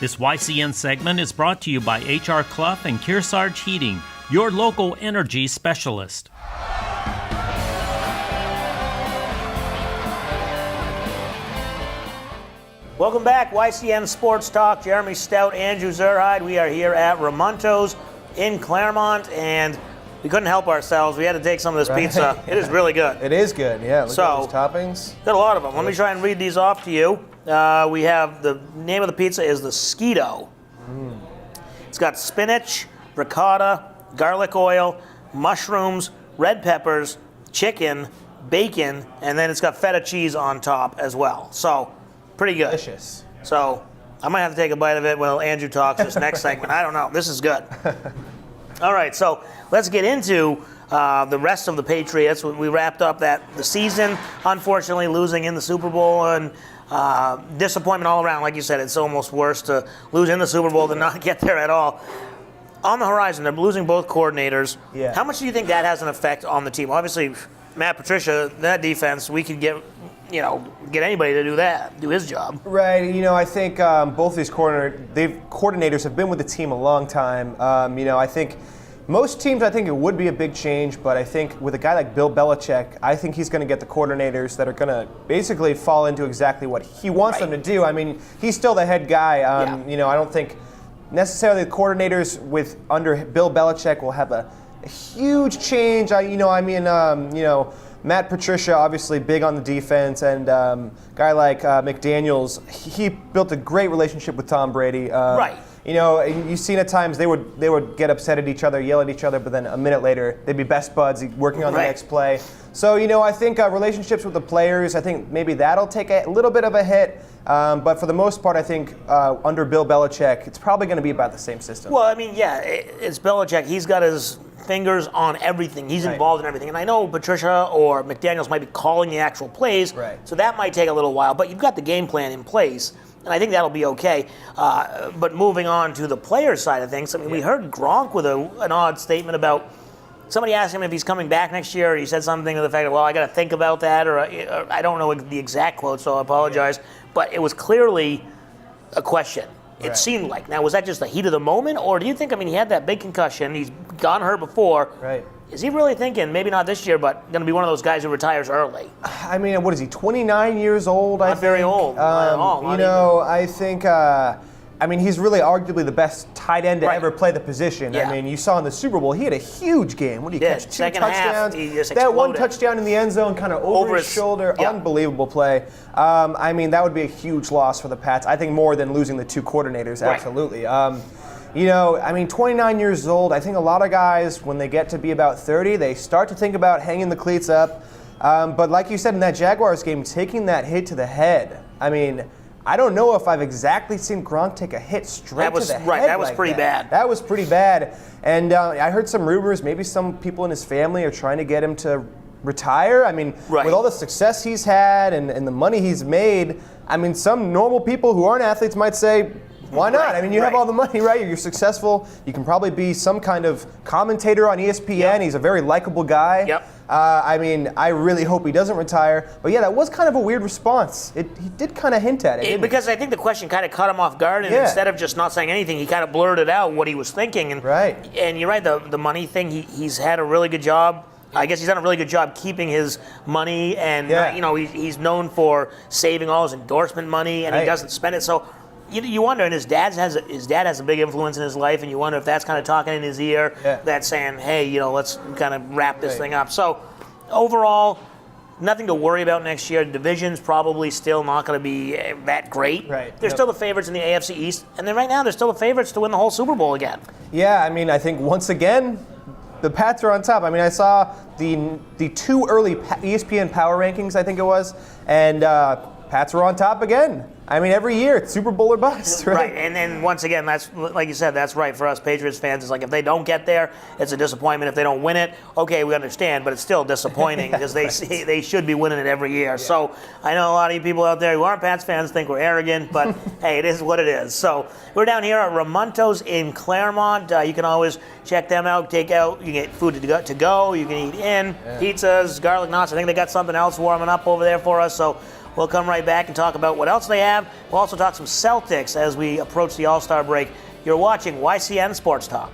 This YCN segment is brought to you by H.R. Clough and Kearsarge Heating, your local energy specialist. Welcome back, YCN Sports Talk. Jeremy Stout, Andrew Zerhide. We are here at Ramuntos in Claremont, and we couldn't help ourselves. We had to take some of this pizza. It is really good. It is good, yeah. Look at those toppings. Got a lot of them. Let me try and read these off to you. We have the name of the pizza is the Skeeto. It's got spinach, ricotta, garlic oil, mushrooms, red peppers, chicken, bacon, and then it's got feta cheese on top as well. So, pretty good. Delicious. So, I might have to take a bite of it while Andrew talks this next segment. I don't know. This is good. All right, so let's get into the rest of the Patriots. We wrapped up the season, unfortunately losing in the Super Bowl, and disappointment all around. Like you said, it's almost worse to lose in the Super Bowl than not get there at all. On the horizon, they're losing both coordinators. Yeah. How much do you think that has an effect on the team? Obviously, Matt Patricia, that defense, we could get anybody to do his job. Right. I think both these coordinators have been with the team a long time. I think most teams, it would be a big change, but I think with a guy like Bill Belichick, I think he's going to get the coordinators that are going to basically fall into exactly what he wants them to do. He's still the head guy. I don't think necessarily the coordinators under Bill Belichick will have a huge change. Matt Patricia, obviously big on the defense, and guy like McDaniels, he built a great relationship with Tom Brady. Right. You've seen at times they would get upset at each other, yell at each other, but then a minute later they'd be best buds working on the next play. So, I think relationships with the players, I think maybe that'll take a little bit of a hit. But for the most part, I think under Bill Belichick, it's probably going to be about the same system. Well, it's Belichick. He's got his fingers on everything. He's involved in everything. And I know Patricia or McDaniels might be calling the actual plays, so that might take a little while. But you've got the game plan in place, and I think that'll be okay. But moving on to the player side of things, we heard Gronk with an odd statement about somebody asked him if he's coming back next year, or he said something to the fact that, well, I got to think about that, or I don't know the exact quote, so I apologize. But it was clearly a question. It seemed like. Now, was that just the heat of the moment, or do you think, he had that big concussion, he's gotten hurt before. Right. Is he really thinking, maybe not this year, but going to be one of those guys who retires early? What is he, 29 years old, I think? Not very old. I think, he's really arguably the best tight end to ever play the position. Yeah. You saw in the Super Bowl, he had a huge game. What did he catch? 2 Second touchdowns? Half, he just that one exploded. touchdown in the end zone, kind of over his shoulder. Yeah. Unbelievable play. That would be a huge loss for the Pats. I think more than losing the 2 coordinators, absolutely. 29 years old, I think a lot of guys, when they get to be about 30, they start to think about hanging the cleats up. But like you said, in that Jaguars game, taking that hit to the head, I don't know if I've exactly seen Gronk take a hit straight to the head. That was pretty bad. That was pretty bad. And I heard some rumors, maybe some people in his family are trying to get him to retire. With all the success he's had and the money he's made, some normal people who aren't athletes might say, why not? You have all the money, right? You're successful. You can probably be some kind of commentator on ESPN. Yep. He's a very likable guy. Yep. I really hope he doesn't retire. But yeah, that was kind of a weird response. He did kind of hint at it. Because I think the question kind of caught him off guard, and instead of just not saying anything, he kind of blurted out what he was thinking. And, and you're right, the money thing, he's had a really good job. I guess he's done a really good job keeping his money, and he's known for saving all his endorsement money, and he doesn't spend it. So you wonder, and his dad has a big influence in his life, and you wonder if that's kind of talking in his ear, that's saying, hey, let's kind of wrap this thing up. So overall, nothing to worry about next year. The division's probably still not going to be that great. Right. They're still the favorites in the AFC East, and then right now they're still the favorites to win the whole Super Bowl again. Yeah, I think once again, the Pats are on top. I saw the 2 early ESPN power rankings, I think it was, and Pats were on top again. Every year it's Super Bowl or bust, right? Right, and then once again, that's like you said, that's right for us Patriots fans. It's like if they don't get there, it's a disappointment. If they don't win it, okay, we understand, but it's still disappointing because they should be winning it every year. Yeah. So I know a lot of you people out there who aren't Pats fans think we're arrogant, but hey, it is what it is. So we're down here at Ramuntos in Claremont. You can always check them out, take out. You can get food to go. You can eat in, pizzas, garlic knots. I think they got something else warming up over there for us. So We'll come right back and talk about what else they have. We'll also talk some Celtics as we approach the All-Star break. You're watching YCN Sports Talk.